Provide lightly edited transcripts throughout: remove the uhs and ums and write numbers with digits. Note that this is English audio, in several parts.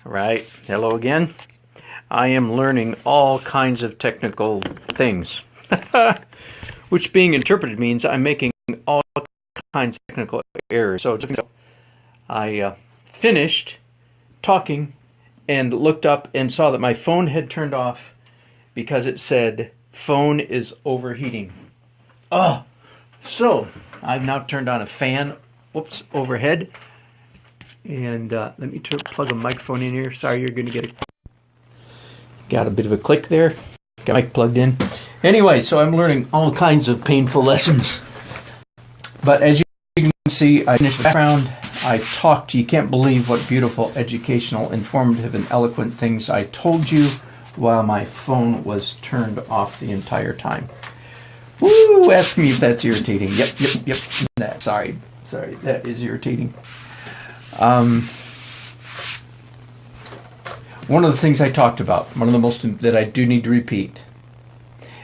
Right. Hello again. I am learning all kinds of technical things, which being interpreted means I'm making all kinds of technical errors. So I finished talking and looked up and saw that my phone had turned off because it said phone is overheating. Oh, so I've now turned on a fan, overhead. And let me plug a microphone in here. Sorry, you're going to get got a bit of a click there. Got my mic plugged in. Anyway, so I'm learning all kinds of painful lessons. But as you can see, I finished the background. I talked. You can't believe what beautiful, educational, informative, and eloquent things I told you while my phone was turned off the entire time. Woo! Ask me if that's irritating. Yep. Sorry, that is irritating. One of the things I talked about, one of the most that I do need to repeat,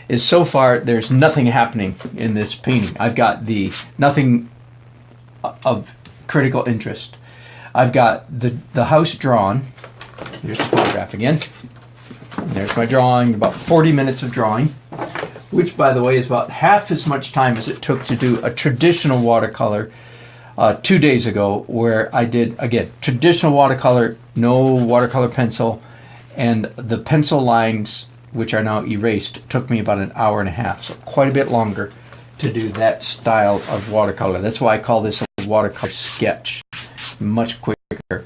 is so far there's nothing happening in this painting. I've got nothing of critical interest. I've got the house drawn. Here's the photograph again. There's my drawing, about 40 minutes of drawing, which, by the way, is about half as much time as it took to do a traditional watercolor 2 days ago, where I did, again, traditional watercolor, no watercolor pencil, and the pencil lines, which are now erased, took me about an hour and a half, so quite a bit longer to do that style of watercolor. That's why I call this a watercolor sketch, much quicker.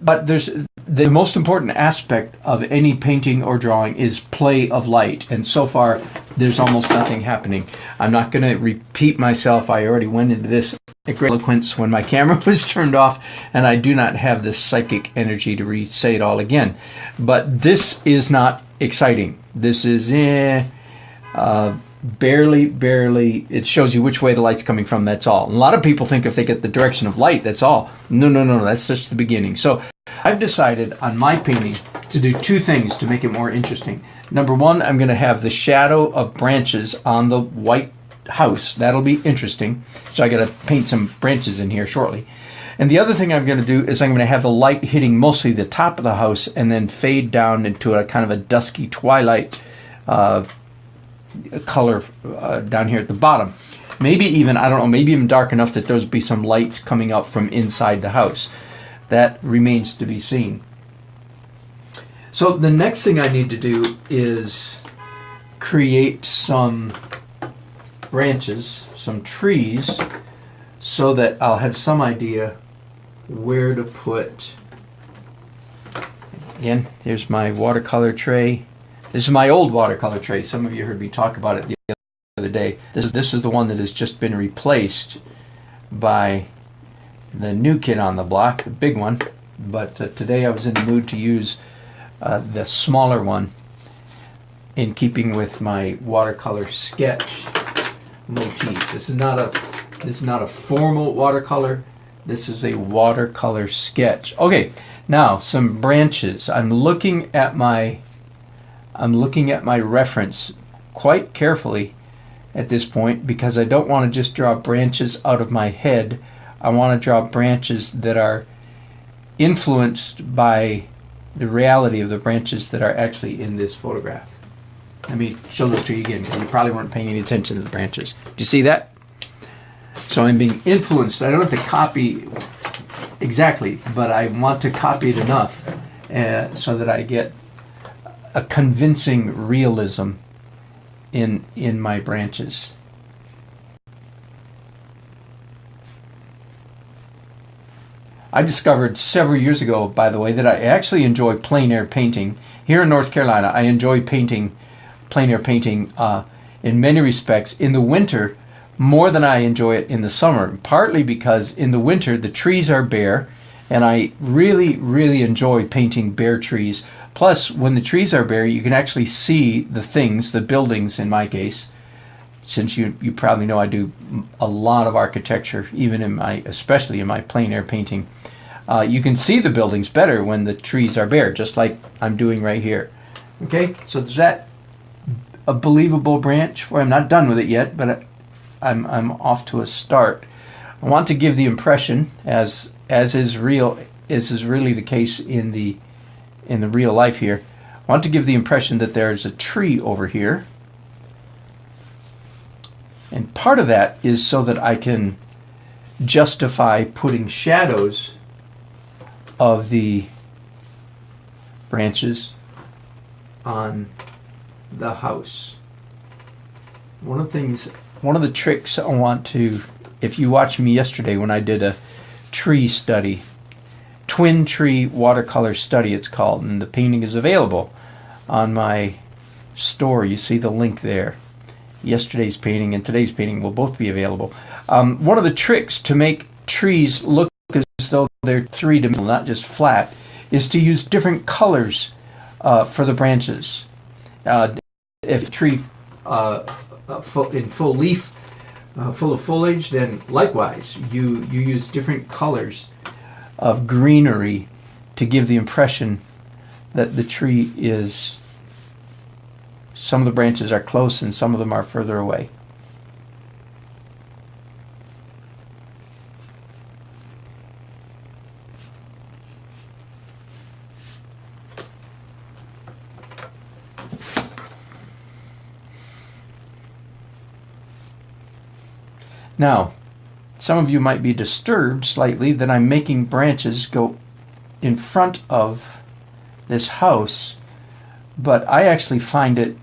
But there's the most important aspect of any painting or drawing is play of light, and so far there's almost nothing happening. I'm not going to repeat myself. I already went into this at great eloquence when my camera was turned off, and I do not have the psychic energy to re-say it all again. But this is not exciting. This is barely. It shows you which way the light's coming from, that's all. A lot of people think if they get the direction of light, that's all. No, that's just the beginning. So I've decided on my painting to do two things to make it more interesting. Number one, I'm going to have the shadow of branches on the white house. That'll be interesting. So I got to paint some branches in here shortly. And the other thing I'm going to do is I'm going to have the light hitting mostly the top of the house and then fade down into a kind of a dusky twilight color down here at the bottom. Maybe even, I don't know, maybe even dark enough that there'll be some lights coming up from inside the house. That remains to be seen. So the next thing I need to do is create some branches, some trees, so that I'll have some idea where to put. Again, here's my watercolor tray. This is my old watercolor tray. Some of you heard me talk about it the other day. This is the one that has just been replaced by the new kid on the block, the big one. But today I was in the mood to use the smaller one in keeping with my watercolor sketch motif. This is not a formal watercolor. This is a watercolor sketch. Okay, now some branches. I'm looking at my reference quite carefully at this point because I don't want to just draw branches out of my head. I want to draw branches that are influenced by the reality of the branches that are actually in this photograph. Let me show those to you again because you probably weren't paying any attention to the branches. Do you see that? So I'm being influenced. I don't have to copy exactly, but I want to copy it enough so that I get a convincing realism in my branches. I discovered several years ago, by the way, that I actually enjoy plein air painting. Here in North Carolina, I enjoy painting, plein air painting in many respects. In the winter, more than I enjoy it in the summer, partly because in the winter the trees are bare, and I really enjoy painting bare trees. Plus, when the trees are bare, you can actually see the things, the buildings in my case. Since you probably know I do a lot of architecture, even especially in my plein air painting. You can see the buildings better when the trees are bare, just like I'm doing right here. Okay, so is that a believable branch? I'm not done with it yet, but I'm off to a start. I want to give the impression, as is real this is really the case in the real life here. I want to give the impression that there's a tree over here. And part of that is so that I can justify putting shadows of the branches on the house. One of the tricks I want to, if you watched me yesterday when I did a tree study, twin tree watercolor study it's called, and the painting is available on my store. You see the link there. Yesterday's painting and today's painting will both be available. One of the tricks to make trees look as though they're three-dimensional, not just flat, is to use different colors for the branches. If a tree in full leaf, full of foliage, then likewise you use different colors of greenery to give the impression that the tree is, some of the branches are close and some of them are further away. Now, some of you might be disturbed slightly that I'm making branches go in front of this house, but I actually find it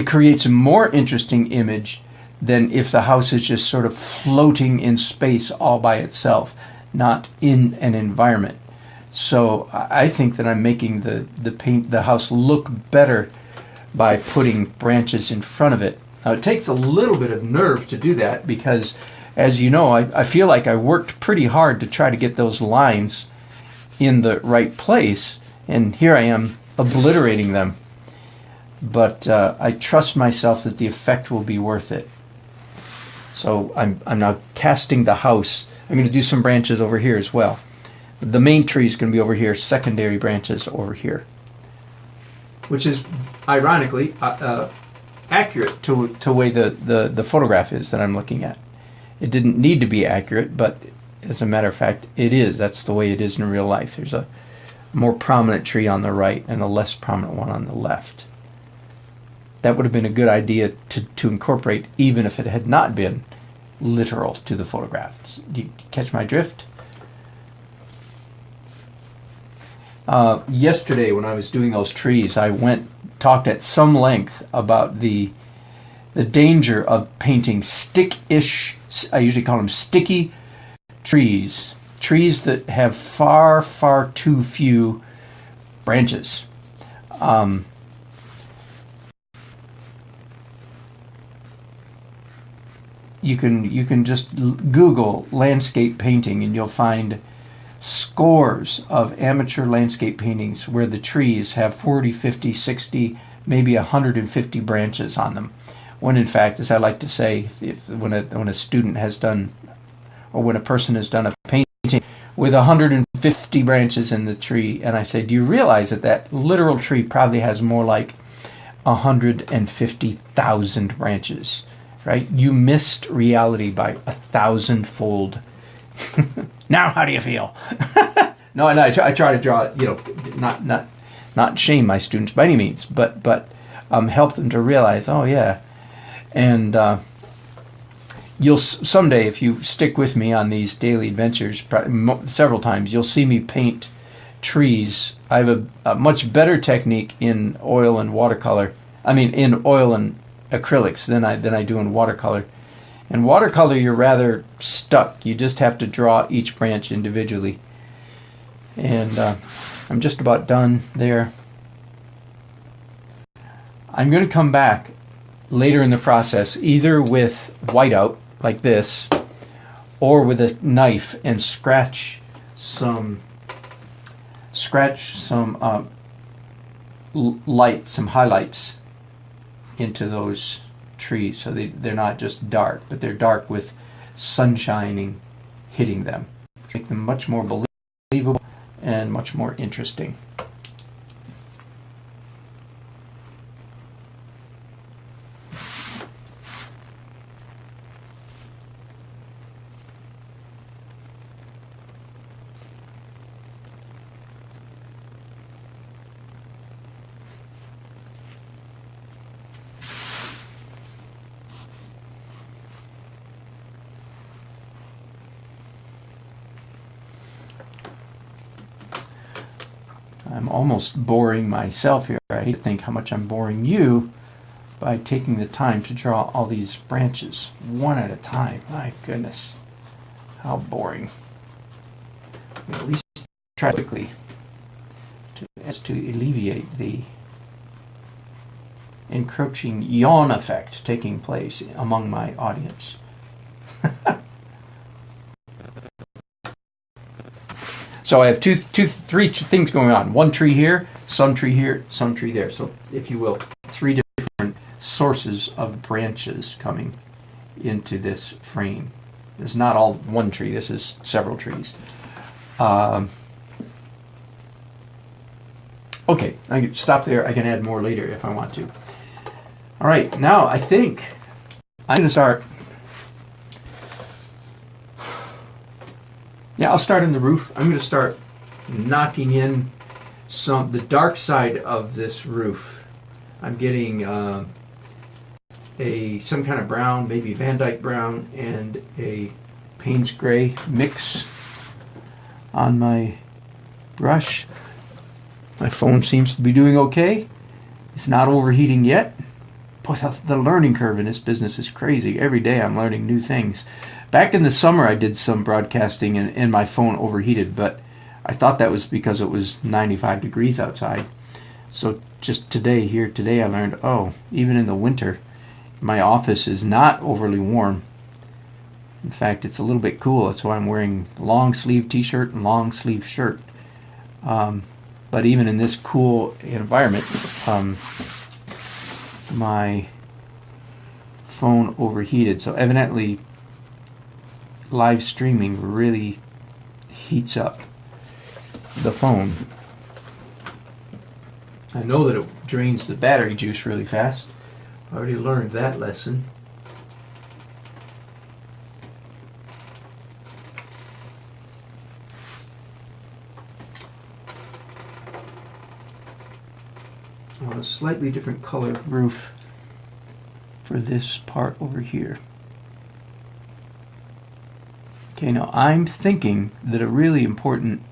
creates a more interesting image than if the house is just sort of floating in space all by itself, not in an environment. So I think that I'm making the house look better by putting branches in front of it. Now, it takes a little bit of nerve to do that because, as you know, I feel like I worked pretty hard to try to get those lines in the right place, and here I am obliterating them. But I trust myself that the effect will be worth it. So I'm now casting the house. I'm going to do some branches over here as well. The main tree is going to be over here, secondary branches over here, which is ironically accurate to the way the photograph is that I'm looking at. It didn't need to be accurate, but as a matter of fact, it is. That's the way it is in real life. There's a more prominent tree on the right and a less prominent one on the left. That would have been a good idea to incorporate, even if it had not been literal to the photograph. Do you catch my drift? Yesterday, when I was doing those trees, I talked at some length about the danger of painting stick-ish, I usually call them sticky trees that have far, far too few branches. You can just Google landscape painting and you'll find scores of amateur landscape paintings where the trees have 40, 50, 60, maybe 150 branches on them. When in fact, as I like to say, when a student has done, or when a person has done a painting with 150 branches in the tree, and I say, do you realize that literal tree probably has more like 150,000 branches, right? You missed reality by 1,000-fold. Now, how do you feel? No, and I try to draw, not shame my students by any means, but help them to realize, oh yeah, and you'll someday, if you stick with me on these daily adventures, several times, you'll see me paint trees. I have a much better technique in oil and watercolor. I mean, in oil and acrylics than I do in watercolor. In watercolor, you're rather stuck. You just have to draw each branch individually. And I'm just about done there. I'm going to come back later in the process, either with whiteout, like this, or with a knife and scratch some lights, some highlights into those trees, so they're not just dark, but they're dark with sun hitting them. Make them much more believable and much more interesting. I'm almost boring myself here. I hate to think how much I'm boring you by taking the time to draw all these branches one at a time. My goodness, how boring. At least try quickly to alleviate the encroaching yawn effect taking place among my audience. So I have three things going on. One tree here, some tree there. So, if you will, three different sources of branches coming into this frame. It's not all one tree. This is several trees. Okay, I can stop there. I can add more later if I want to. All right, now I think I'm going to start. Yeah, I'll start in the roof. I'm going to start knocking in the dark side of this roof. I'm getting some kind of brown, maybe Van Dyke brown, and a Payne's gray mix on my brush. My phone seems to be doing okay. It's not overheating yet. But the learning curve in this business is crazy. Every day I'm learning new things. Back in the summer I did some broadcasting and my phone overheated, but I thought that was because it was 95 degrees outside. So just today I learned, oh, even in the winter, my office is not overly warm. In fact, it's a little bit cool. That's why I'm wearing long sleeve t-shirt and long sleeve shirt. But even in this cool environment, my phone overheated. So evidently live streaming really heats up the phone. I know that it drains the battery juice really fast. I already learned that lesson. I want a slightly different color roof for this part over here. Okay, now I'm thinking that a really important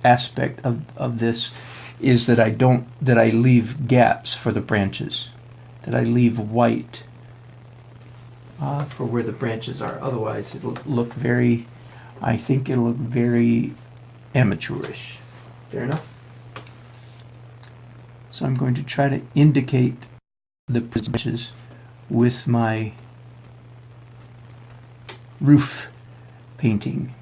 aspect of this is that I leave gaps for the branches, that I leave white for where the branches are. Otherwise, it'll look very, I think it'll look very amateurish. Fair enough? So I'm going to try to indicate the branches with my roof painting.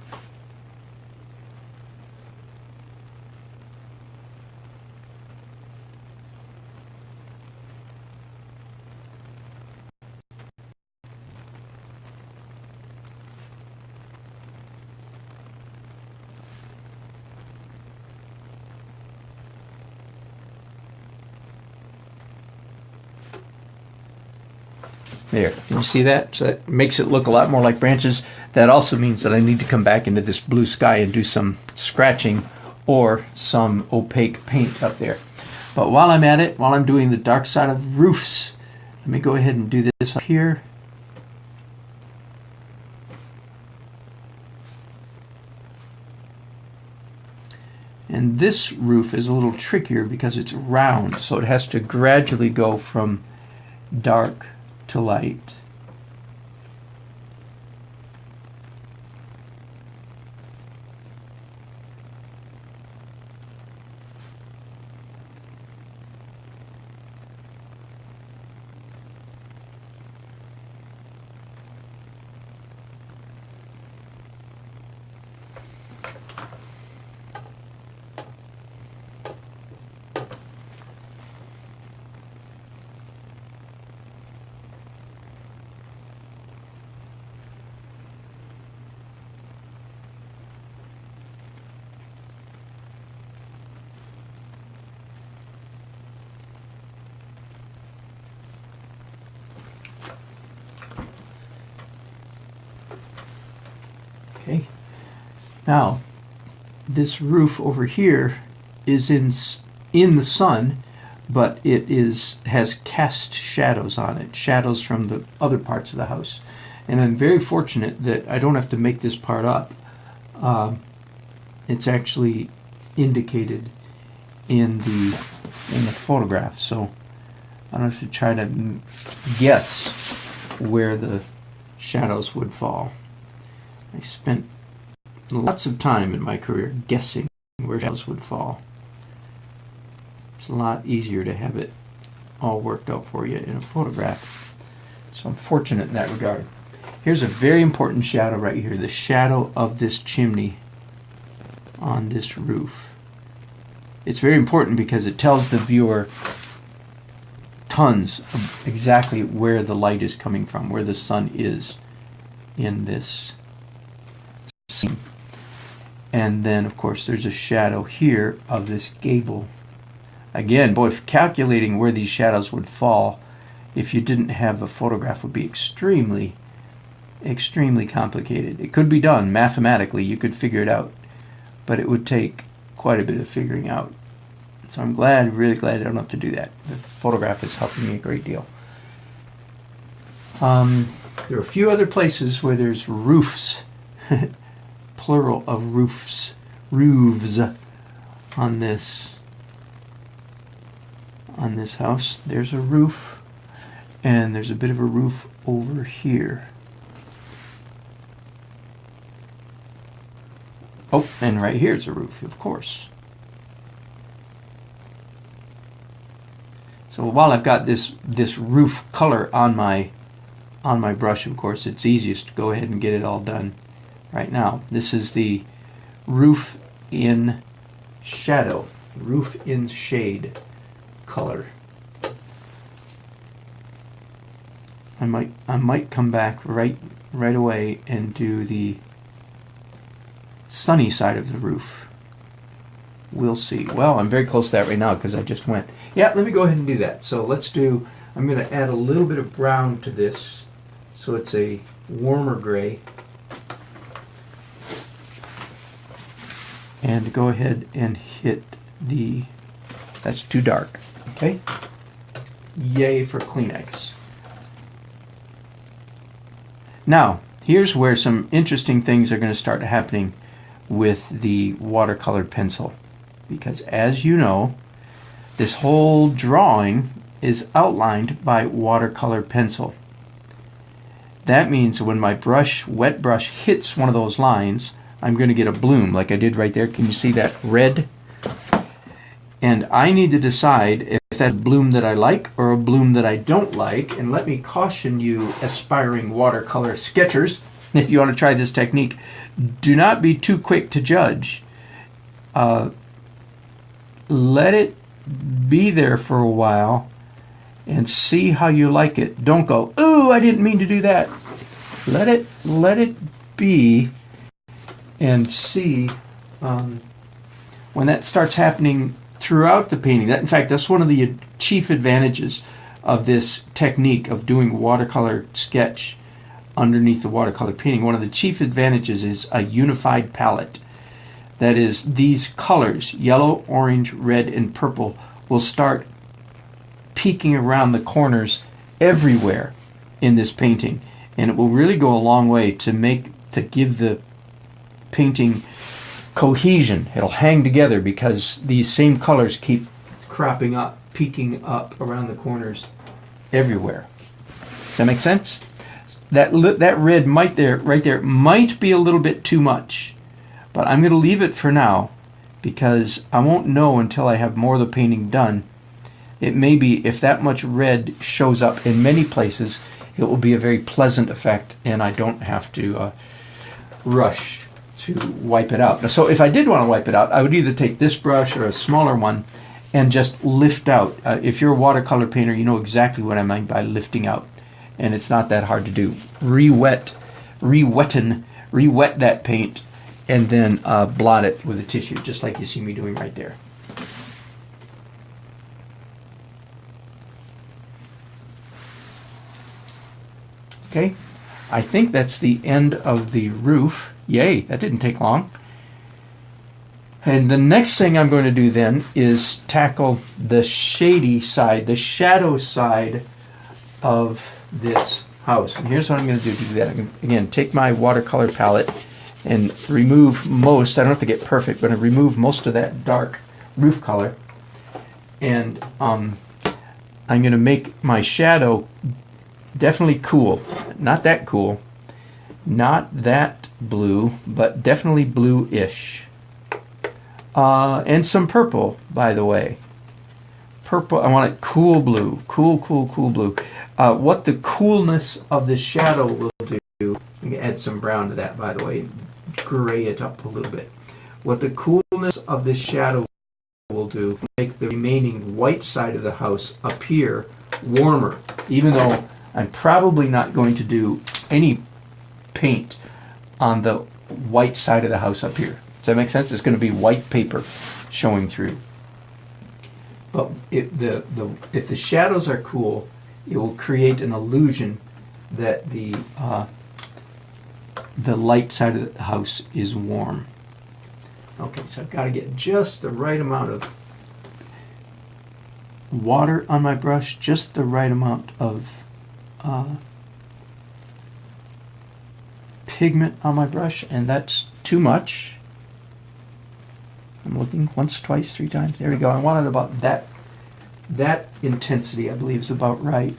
There, can you see that? So that makes it look a lot more like branches. That also means that I need to come back into this blue sky and do some scratching or some opaque paint up there. But while I'm at it, while I'm doing the dark side of roofs, let me go ahead and do this up here. And this roof is a little trickier because it's round, so it has to gradually go from dark to light. Okay. Now, this roof over here is in the sun, but it has cast shadows on it, shadows from the other parts of the house. And I'm very fortunate that I don't have to make this part up. It's actually indicated in the photograph. So I don't have to try to guess where the shadows would fall. I spent lots of time in my career guessing where shadows would fall. It's a lot easier to have it all worked out for you in a photograph. So I'm fortunate in that regard. Here's a very important shadow right here, the shadow of this chimney on this roof. It's very important because it tells the viewer tons of exactly where the light is coming from, where the sun is in this scene. And then, of course, there's a shadow here of this gable. Again, boy, calculating where these shadows would fall if you didn't have a photograph would be extremely complicated. It could be done mathematically, you could figure it out, but it would take quite a bit of figuring out. So I'm really glad I don't have to do that. The photograph is helping me a great deal. There are a few other places where there's roofs, plural of roofs, roofs on this house. There's a roof, and there's a bit of a roof over here. Oh, and right here's a roof, of course. So while I've got this roof color on my brush, of course, it's easiest to go ahead and get it all done right now. This is the roof in shadow, roof in shade color. I might come back right away and do the sunny side of the roof. We'll see. Well, I'm very close to that right now because I just went. Yeah, let me go ahead and do that. So I'm going to add a little bit of brown to this so it's a warmer gray. And go ahead and hit that's too dark. Okay? Yay for Kleenex. Now, here's where some interesting things are going to start happening with the watercolor pencil. Because as you know, this whole drawing is outlined by watercolor pencil. That means when my wet brush hits one of those lines, I'm going to get a bloom like I did right there. Can you see that red? And I need to decide if that's a bloom that I like or a bloom that I don't like. And let me caution you, aspiring watercolor sketchers, if you want to try this technique, do not be too quick to judge. Let it be there for a while and see how you like it. Don't go, ooh, I didn't mean to do that. Let it be and see when that starts happening throughout the painting. In fact, that's one of the chief advantages of this technique of doing watercolor sketch underneath the watercolor painting. One of the chief advantages is a unified palette. That is, these colors, yellow, orange, red, and purple, will start peeking around the corners everywhere in this painting. And it will really go a long way to give the painting cohesion. It'll hang together because these same colors keep cropping up, peeking up around the corners everywhere. Does that make sense? That red right there might be a little bit too much. But I'm going to leave it for now because I won't know until I have more of the painting done. It may be, if that much red shows up in many places, it will be a very pleasant effect and I don't have to rush to wipe it out. So if I did want to wipe it out, I would either take this brush or a smaller one and just lift out. If you're a watercolor painter, you know exactly what I mean by lifting out. And it's not that hard to do. Re-wet that paint and then blot it with a tissue, just like you see me doing right there. Okay, I think that's the end of the roof. Yay, that didn't take long. And the next thing I'm going to do then is tackle the shady side, the shadow side of this house. And here's what I'm going to do that. I'm going to, again, take my watercolor palette and remove most, I don't have to get perfect, but I remove most of that dark roof color. And I'm going to make my shadow definitely cool. Not that cool. Not that blue, but definitely blue-ish. And some purple, by the way. Purple, I want it cool blue. Cool, cool, cool blue. What the coolness of the shadow will do, I'm going to add some brown to that, by the way, gray it up a little bit. What the coolness of this shadow will do, make the remaining white side of the house appear warmer, even though I'm probably not going to do any paint on the white side of the house up here. Does that make sense? It's going to be white paper showing through. But if the shadows are cool, it will create an illusion that the light side of the house is warm. Okay, so I've got to get just the right amount of water on my brush, just the right amount of pigment on my brush, and that's too much. I'm looking once, twice, three times. There we go. I wanted about that intensity, I believe, is about right.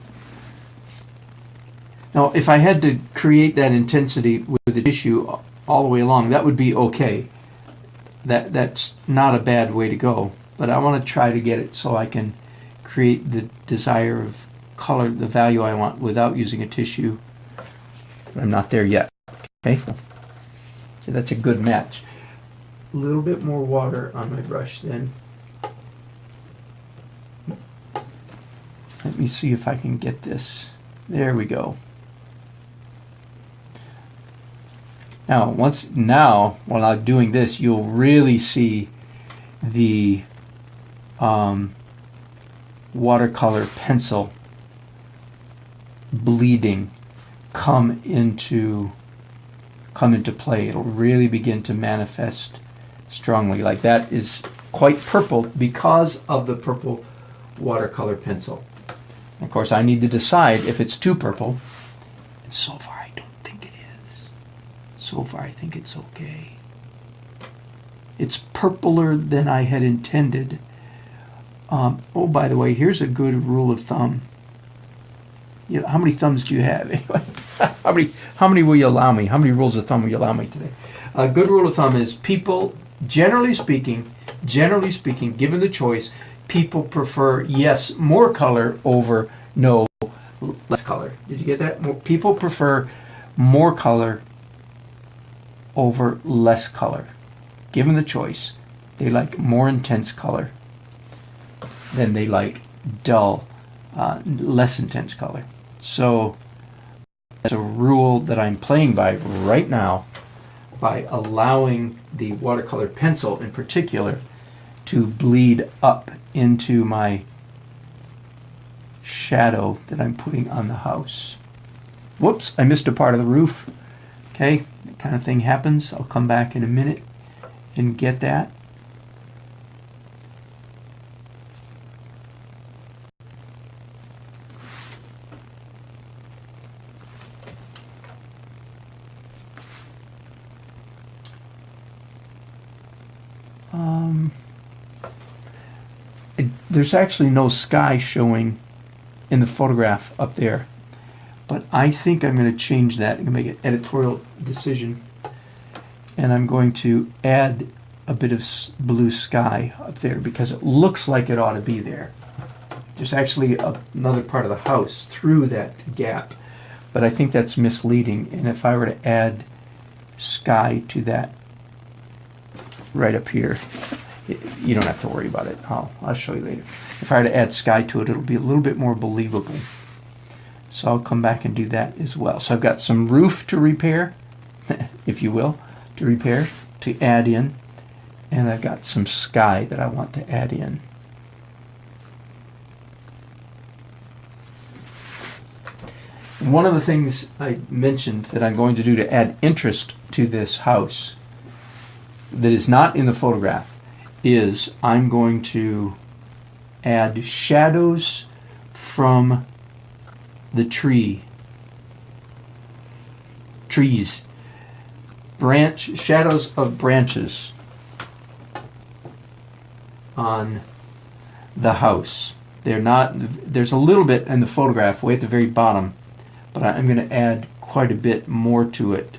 Now, if I had to create that intensity with the tissue all the way along, that would be okay. That's not a bad way to go. But I want to try to get it so I can create the desire of color, the value I want, without using a tissue. But I'm not there yet. Okay? So that's a good match. A little bit more water on my brush then. Let me see if I can get this. There we go. Now, while I'm doing this, you'll really see the watercolor pencil bleeding come into play. It'll really begin to manifest strongly. Like that is quite purple because of the purple watercolor pencil. Of course, I need to decide if it's too purple. And so far, I don't think it is. So far, I think it's okay. It's purpler than I had intended. Oh, by the way, here's a good rule of thumb. You know, how many thumbs do you have? Anyway, how many will you allow me? How many rules of thumb will you allow me today? A good rule of thumb is people, generally speaking, given the choice, people prefer, yes, more color over no, less color. Did you get that? People prefer more color over less color. Given the choice, they like more intense color than they like dull, less intense color. So that's a rule that I'm playing by right now by allowing the watercolor pencil in particular to bleed up into my shadow that I'm putting on the house. Whoops, I missed a part of the roof. Okay, that kind of thing happens. I'll come back in a minute and get that. There's actually no sky showing in the photograph up there, but I think I'm going to change that. I'm going to make an editorial decision, and I'm going to add a bit of blue sky up there because it looks like it ought to be there. There's actually another part of the house through that gap, but I think that's misleading, and if I were to add sky to that right up here, you don't have to worry about it. I'll show you later. If I were to add sky to it, it'll be a little bit more believable. So I'll come back and do that as well. So I've got some roof to repair, if you will, to add in. And I've got some sky that I want to add in. One of the things I mentioned that I'm going to do to add interest to this house that is not in the photograph is I'm going to add shadows from the trees, shadows of branches on the house. They're not. There's a little bit in the photograph way at the very bottom, but I'm going to add quite a bit more to it,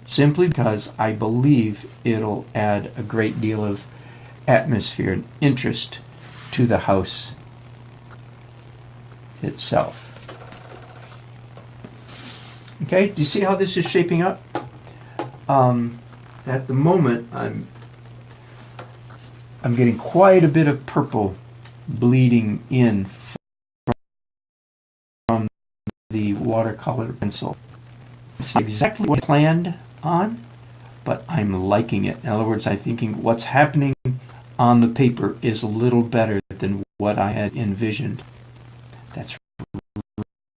simply because I believe it'll add a great deal of atmosphere and interest to the house itself. Okay, do you see how this is shaping up? At the moment, I'm getting quite a bit of purple bleeding in from the watercolor pencil. It's not exactly what I planned on, but I'm liking it. In other words, I'm thinking what's happening on the paper is a little better than what I had envisioned. That's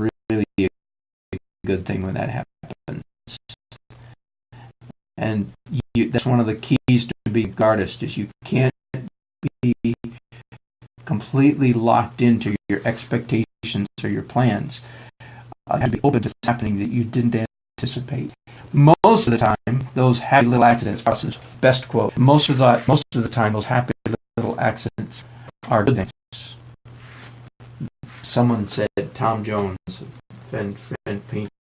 really a good thing when that happens. And that's one of the keys to being an artist, is you can't be completely locked into your expectations or your plans. You have to be open to what's happening that you didn't anticipate. Most of the time, those happy little accidents, best quote, most of the time those happy little accidents are good things. Someone said, Tom Jones, friend painter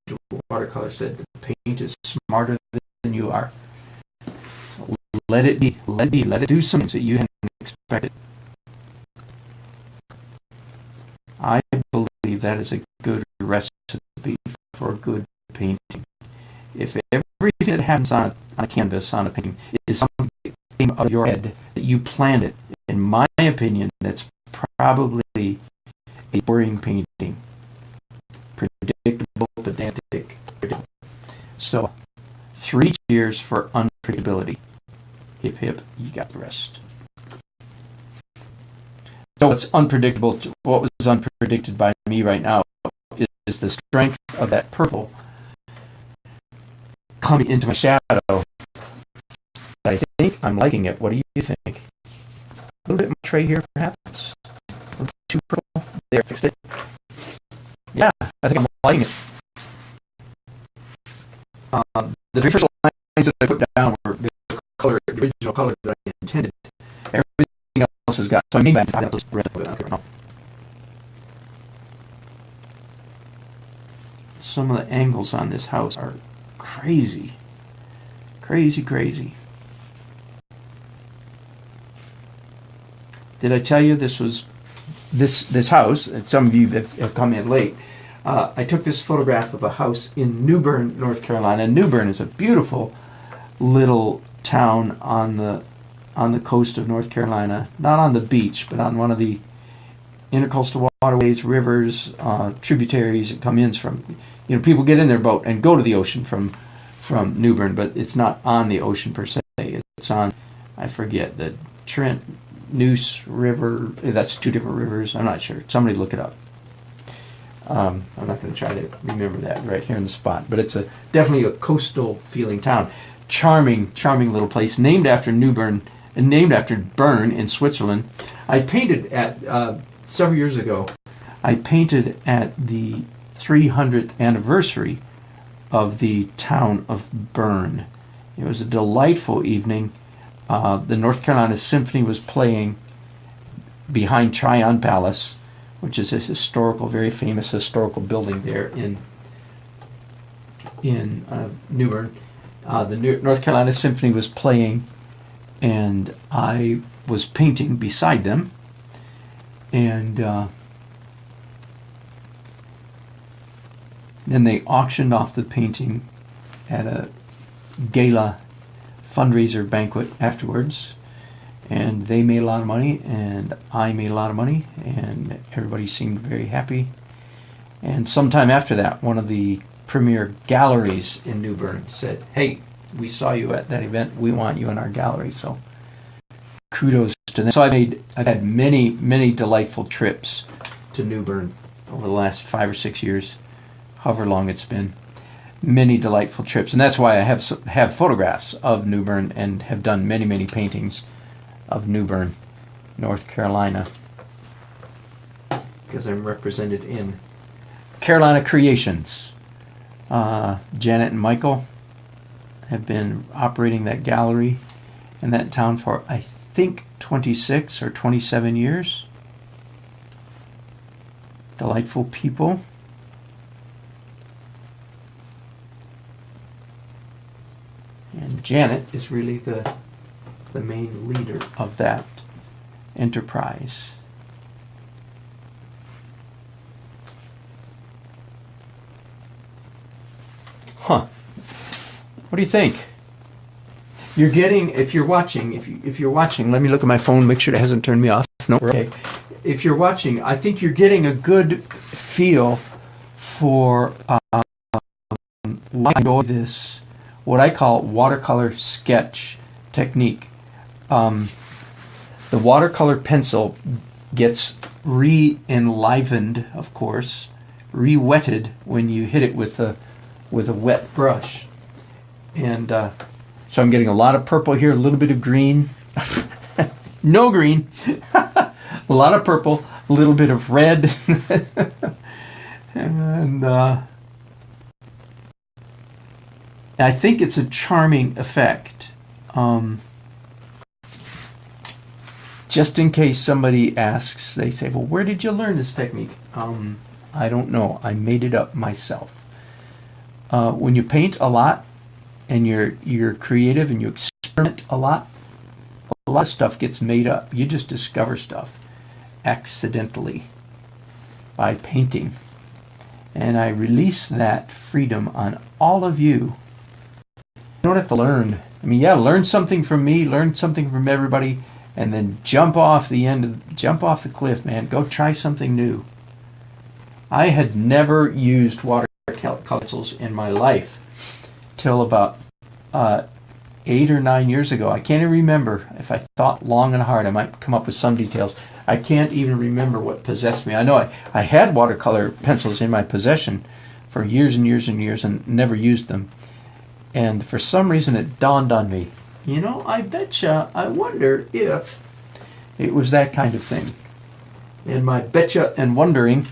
watercolor, said, the paint is smarter than you are. So let it be, let it do something that you hadn't expected. I believe that is a good recipe for a good painting. If everything that happens on a canvas, on a painting, is something that came out of your head, that you planned it, in my opinion, that's probably a boring painting. Predictable, pedantic, predictable. So, 3 cheers for unpredictability. Hip hip, you got the rest. So what's unpredictable, what was unpredicted by me right now is the strength of that purple coming into my shadow. I think I'm liking it. What do you think? A little bit more tray here, perhaps? A little too purple? There, fixed it. Yeah, I think I'm liking it. The very first lines that I put down were the original color that I intended. Everything else has got, so I made that red. Some of the angles on this house are crazy. Crazy. Did I tell you this was this house, and some of you have come in late, I took this photograph of a house in New Bern, North Carolina. New Bern is a beautiful little town on the coast of North Carolina, not on the beach, but on one of the intercoastal waterways, rivers, tributaries that come in from, people get in their boat and go to the ocean from New Bern, but it's not on the ocean per se. It's on, I forget, the Trent Neuse River. That's 2 different rivers. I'm not sure. Somebody look it up. I'm not going to try to remember that right here on the spot, but it's definitely a coastal feeling town. Charming little place, named after New Bern, and named after Bern in Switzerland. I painted at several years ago. I painted at the 300th anniversary of the town of Bern. It was a delightful evening. The North Carolina Symphony was playing behind Tryon Palace, which is a very famous historical building there in New Bern. The North Carolina Symphony was playing, and I was painting beside them. And then they auctioned off the painting at a gala fundraiser banquet afterwards, and they made a lot of money, and I made a lot of money, and everybody seemed very happy. And sometime after that, one of the premier galleries in New Bern said, "Hey, we saw you at that event. We want you in our gallery." So kudos to them. So I've had many delightful trips to New Bern over the last 5 or 6 years, however long it's been. Many delightful trips, and that's why I have photographs of New Bern and have done many paintings of New Bern, North Carolina, because I'm represented in Carolina Creations. Janet and Michael have been operating that gallery in that town for, I think, 26 or 27 years. delightful people. And Janet is really the main leader of that enterprise. Huh. What do you think? You're getting, if you're watching, let me look at my phone, make sure it hasn't turned me off. No, okay. If you're watching, I think you're getting a good feel for why I enjoy this, what I call watercolor sketch technique. The watercolor pencil gets re-enlivened, of course, re-wetted when you hit it with a wet brush. And so I'm getting a lot of purple here, a little bit of green. No green. A lot of purple, a little bit of red. And I think it's a charming effect. Just in case somebody asks, they say, well, where did you learn this technique? I don't know. I made it up myself. When you paint a lot and you're creative and you experiment a lot of stuff gets made up. You just discover stuff accidentally by painting. And I release that freedom on all of you. You don't have to learn. I mean, yeah, learn something from me, learn something from everybody, and then jump off the cliff, man. Go try something new. I had never used watercolor pencils in my life till about 8 or 9 years ago. I can't even remember. If I thought long and hard, I might come up with some details. I can't even remember what possessed me. I know I had watercolor pencils in my possession for years and years and years and never used them. And for some reason it dawned on me, you know, I wonder if it was that kind of thing. And my betcha and wondering,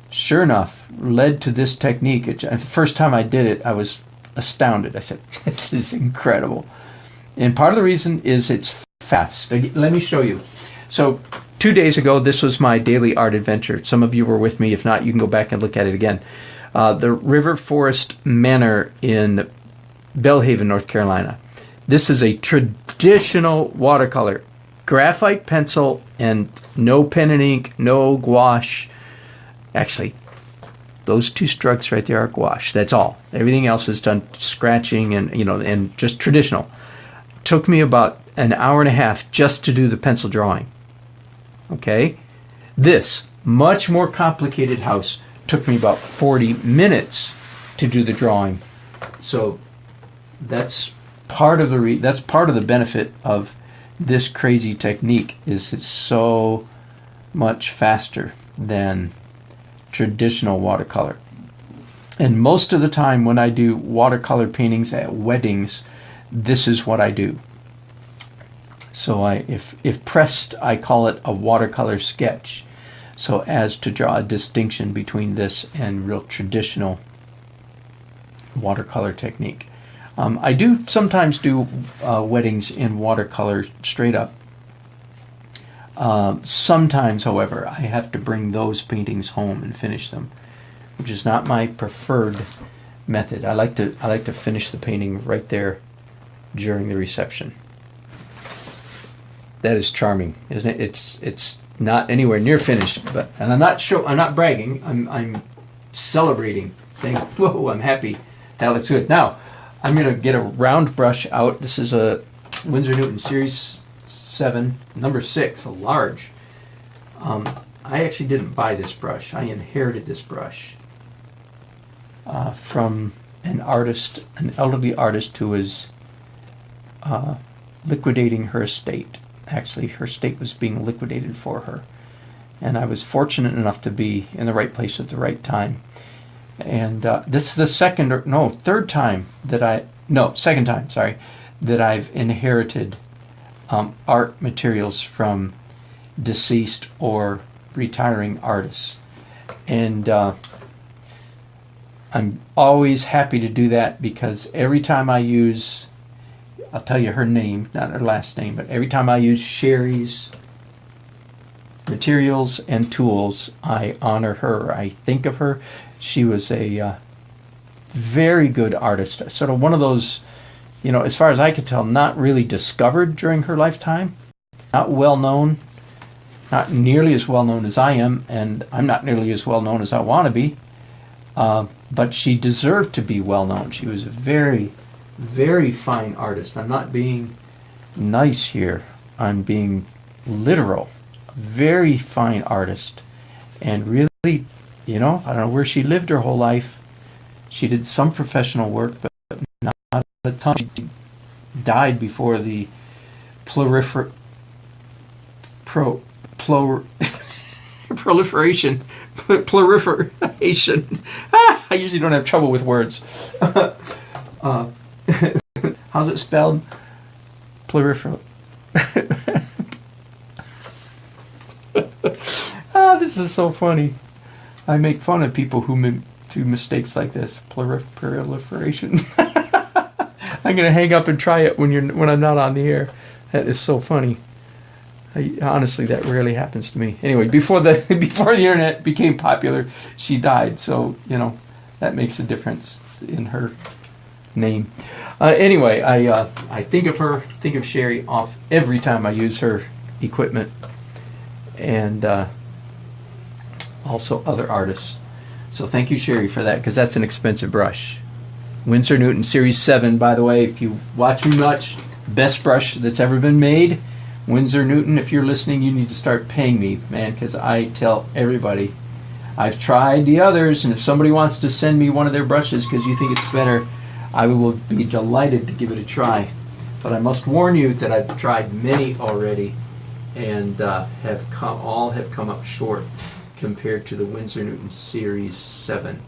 sure enough, led to this technique. The first time I did it, I was astounded. I said, this is incredible. And part of the reason is it's fast. Let me show you. So 2 days ago, this was my daily art adventure. Some of you were with me. If not, you can go back and look at it again. The River Forest Manor in Belhaven, North Carolina. This is a traditional watercolor. Graphite pencil and no pen and ink, no gouache. Actually, those 2 strokes right there are gouache. That's all. Everything else is done scratching and, you know, and just traditional. Took me about an hour and a half just to do the pencil drawing. Okay? This much more complicated house took me about 40 minutes to do the drawing. So that's part of the benefit of this crazy technique, is it's so much faster than traditional watercolor. And most of the time when I do watercolor paintings at weddings, this is what I do. So if pressed, I call it a watercolor sketch, so as to draw a distinction between this and real traditional watercolor technique. I do sometimes do weddings in watercolor straight up. Sometimes, however, I have to bring those paintings home and finish them, which is not my preferred method. I like to finish the painting right there during the reception. That is charming, isn't it? It's not anywhere near finished, and I'm not bragging. I'm celebrating, saying, "Whoa, I'm happy. That looks good." Now, I'm going to get a round brush out. This is a Winsor Newton Series 7, number 6, a large. I actually didn't buy this brush. I inherited this brush from an elderly artist who was liquidating her estate. Actually, her estate was being liquidated for her. And I was fortunate enough to be in the right place at the right time. And this is the second time that I've inherited art materials from deceased or retiring artists. And I'm always happy to do that, because every time I use, I'll tell you her name, not her last name, but every time I use Sherry's materials and tools, I honor her. I think of her. She was a very good artist. Sort of one of those, as far as I could tell, not really discovered during her lifetime. Not well known. Not nearly as well known as I am, and I'm not nearly as well known as I want to be. But she deserved to be well known. She was a very, very fine artist. I'm not being nice here. I'm being literal. Very fine artist. And really, I don't know where she lived her whole life. She did some professional work, but not a ton. She died before the proliferation. I usually don't have trouble with words. How's it spelled? This is so funny. I make fun of people who do mistakes like this. Proliferation. I'm gonna hang up and try it when I'm not on the air. That is so funny. Honestly, that rarely happens to me. Anyway, before the internet became popular, she died. So that makes a difference in her name. Anyway, I think of her, think of Sherry off every time I use her equipment, and also other artists. So thank you, Sherry, for that, because that's an expensive brush. Winsor Newton Series 7, by the way. If you watch me much, best brush that's ever been made. Winsor Newton, if you're listening, you need to start paying me, man, because I tell everybody. I've tried the others, and if somebody wants to send me one of their brushes because you think it's better, I will be delighted to give it a try. But I must warn you that I've tried many already, and all have come up short compared to the Winsor Newton Series 7.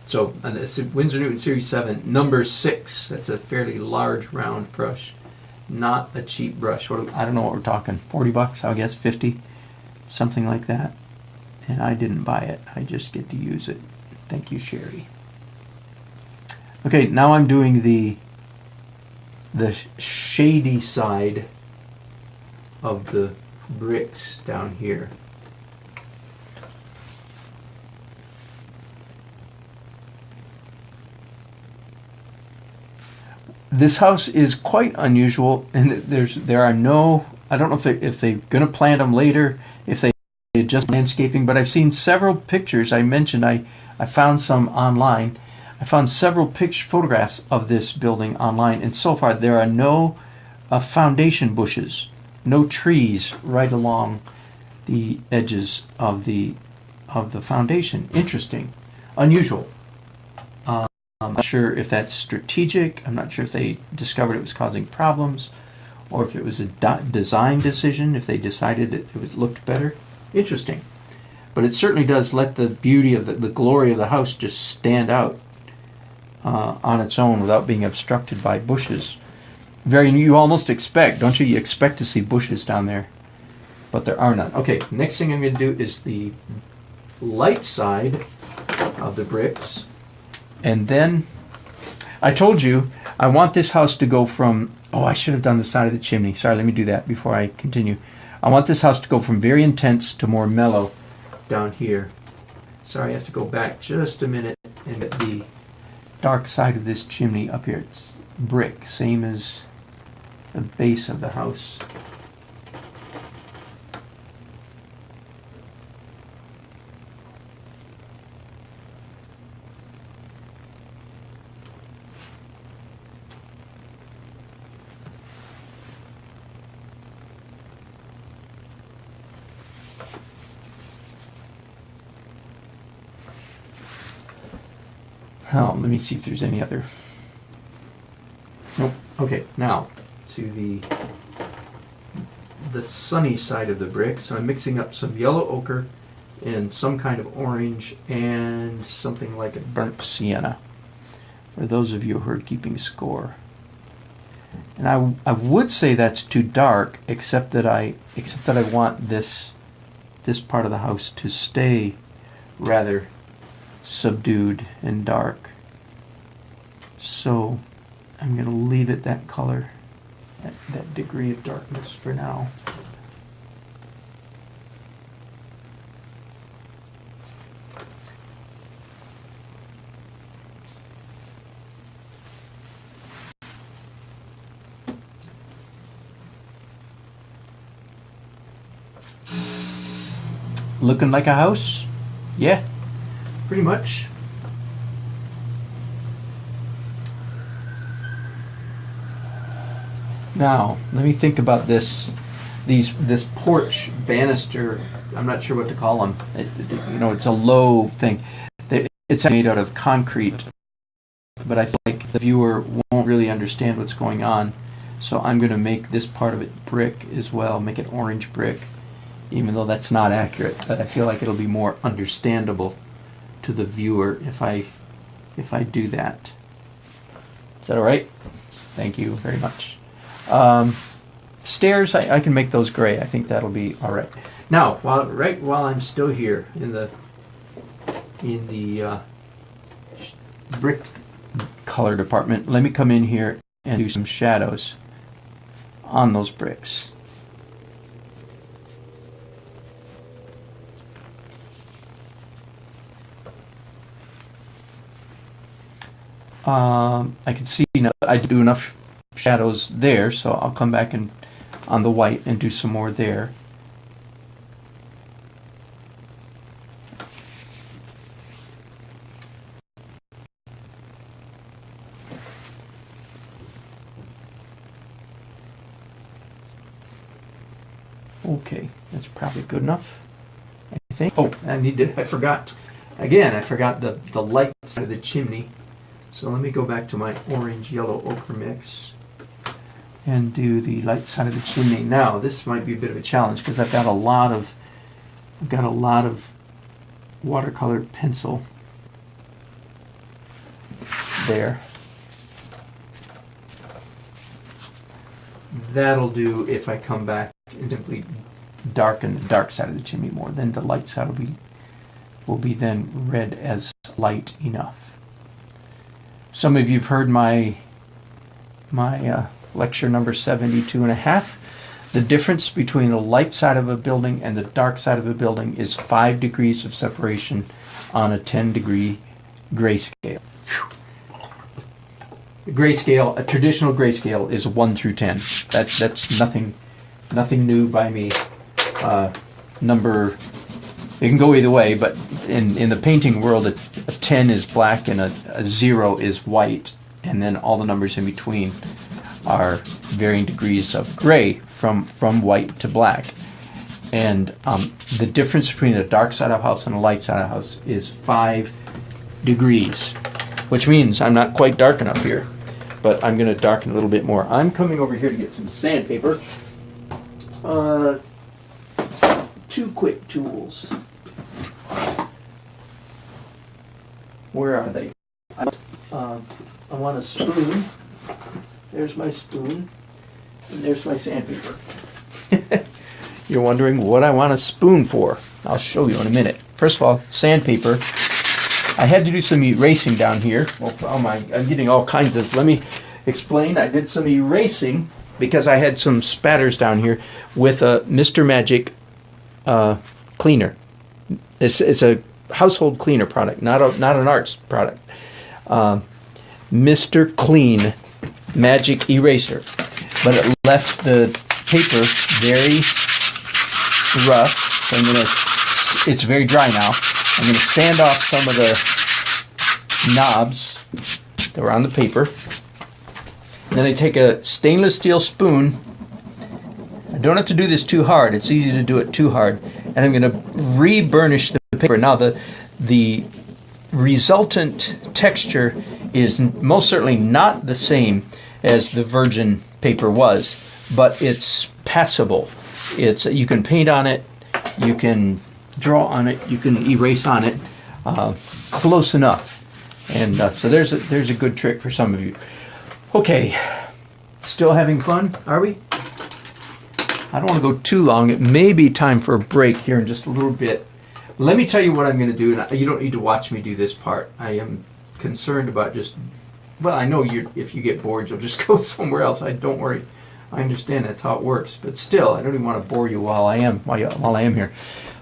So this Winsor Newton Series 7, number 6. That's a fairly large round brush. Not a cheap brush. I don't know what we're talking. $40, I guess, 50, something like that. And I didn't buy it. I just get to use it. Thank you, Sherry. Okay, now I'm doing the shady side of the bricks down here. This house is quite unusual, and there are no. I don't know if they're going to plant them later, if they just landscaping. But I've seen several pictures. I mentioned I found some online. I found several photographs of this building online, and so far there are no foundation bushes, no trees right along the edges of the foundation. Interesting, unusual. I'm not sure if that's strategic. I'm not sure if they discovered it was causing problems, or if it was a design decision, if they decided it looked better. Interesting. But it certainly does let the beauty of the glory of the house just stand out on its own without being obstructed by bushes. You almost expect, don't you? You expect to see bushes down there, but there are none. Okay, next thing I'm going to do is the light side of the bricks. And then, I told you, I want this house to go from, I should have done the side of the chimney. Sorry, let me do that before I continue. I want this house to go from very intense to more mellow down here. Sorry, I have to go back just a minute and get the dark side of this chimney up here. It's brick, same as the base of the house. Let me see if there's any other. Nope. Okay, now to the sunny side of the brick. So I'm mixing up some yellow ochre and some kind of orange and something like a burnt sienna, for those of you who are keeping score. And I would say that's too dark, except that I want this part of the house to stay rather subdued and dark. So I'm going to leave it that color. that degree of darkness for now. Looking like a house? Yeah, pretty much. Now, let me think about this. This porch banister, I'm not sure what to call them. It's a low thing. It's made out of concrete, but I feel like the viewer won't really understand what's going on. So I'm going to make this part of it brick as well, make it orange brick, even though that's not accurate. But I feel like it'll be more understandable to the viewer if I do that. Is that all right? Thank you very much. Stairs, I can make those gray. I think that'll be all right. Now, while I'm still here in the brick color department, let me come in here and do some shadows on those bricks. I can see I do enough shadows there, so I'll come back and on the white and do some more there. Okay, that's probably good enough, I think. Oh, I forgot the light side of the chimney. So let me go back to my orange yellow ochre mix and do the light side of the chimney. Now this might be a bit of a challenge because I've got a lot of watercolor pencil there. That'll do if I come back and simply darken the dark side of the chimney more. Then the light side will be then read as light enough. Some of you've heard my lecture number 72.5. The difference between the light side of a building and the dark side of a building is 5 degrees of separation on a 10-degree grayscale. Grayscale, a traditional grayscale, is 1 through 10. That's nothing new by me. It can go either way, but in the painting world, a 10 is black and a 0 is white, and then all the numbers in between are varying degrees of gray from white to black. And the difference between the dark side of a house and the light side of a house is 5 degrees, which means I'm not quite dark enough here, but I'm going to darken a little bit more. I'm coming over here to get some sandpaper. 2 quick tools. Where are they? I want a spoon. There's my spoon. And there's my sandpaper. You're wondering what I want a spoon for. I'll show you in a minute. First of all, sandpaper. I had to do some erasing down here. I'm getting all kinds of... Let me explain. I did some erasing because I had some spatters down here with a Mr. Magic cleaner. It's a household cleaner product, not an arts product. Mr. Clean Magic Eraser, but it left the paper very rough. So it's very dry now. I'm gonna sand off some of the knobs that were on the paper. And then I take a stainless steel spoon. I don't have to do this too hard. It's easy to do it too hard. And I'm going to re-burnish the paper. Now the resultant texture is most certainly not the same as the virgin paper was, but it's passable. You can paint on it, you can draw on it, you can erase on it, close enough. And so there's a good trick for some of you. Okay, still having fun, are we? I don't want to go too long. It may be time for a break here in just a little bit. Let me tell you what I'm going to do, and you don't need to watch me do this part. I am concerned about I know if you get bored, you'll just go somewhere else. Don't worry. I understand that's how it works, but still, I don't even want to bore you while I am here.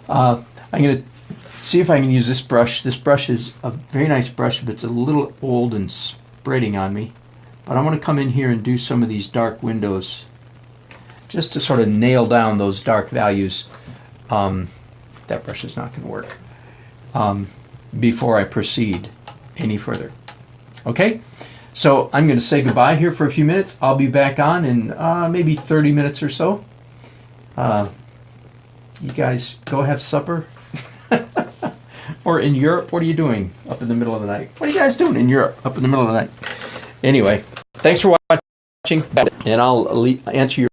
I'm going to see if I can use this brush. This brush is a very nice brush, but it's a little old and spreading on me. But I want to come in here and do some of these dark windows, just to sort of nail down those dark values. That brush is not going to work. Before I proceed any further. Okay? So I'm going to say goodbye here for a few minutes. I'll be back on in maybe 30 minutes or so. You guys go have supper. Or in Europe, what are you doing up in the middle of the night? What are you guys doing in Europe up in the middle of the night? Anyway, thanks for watching, and I'll answer your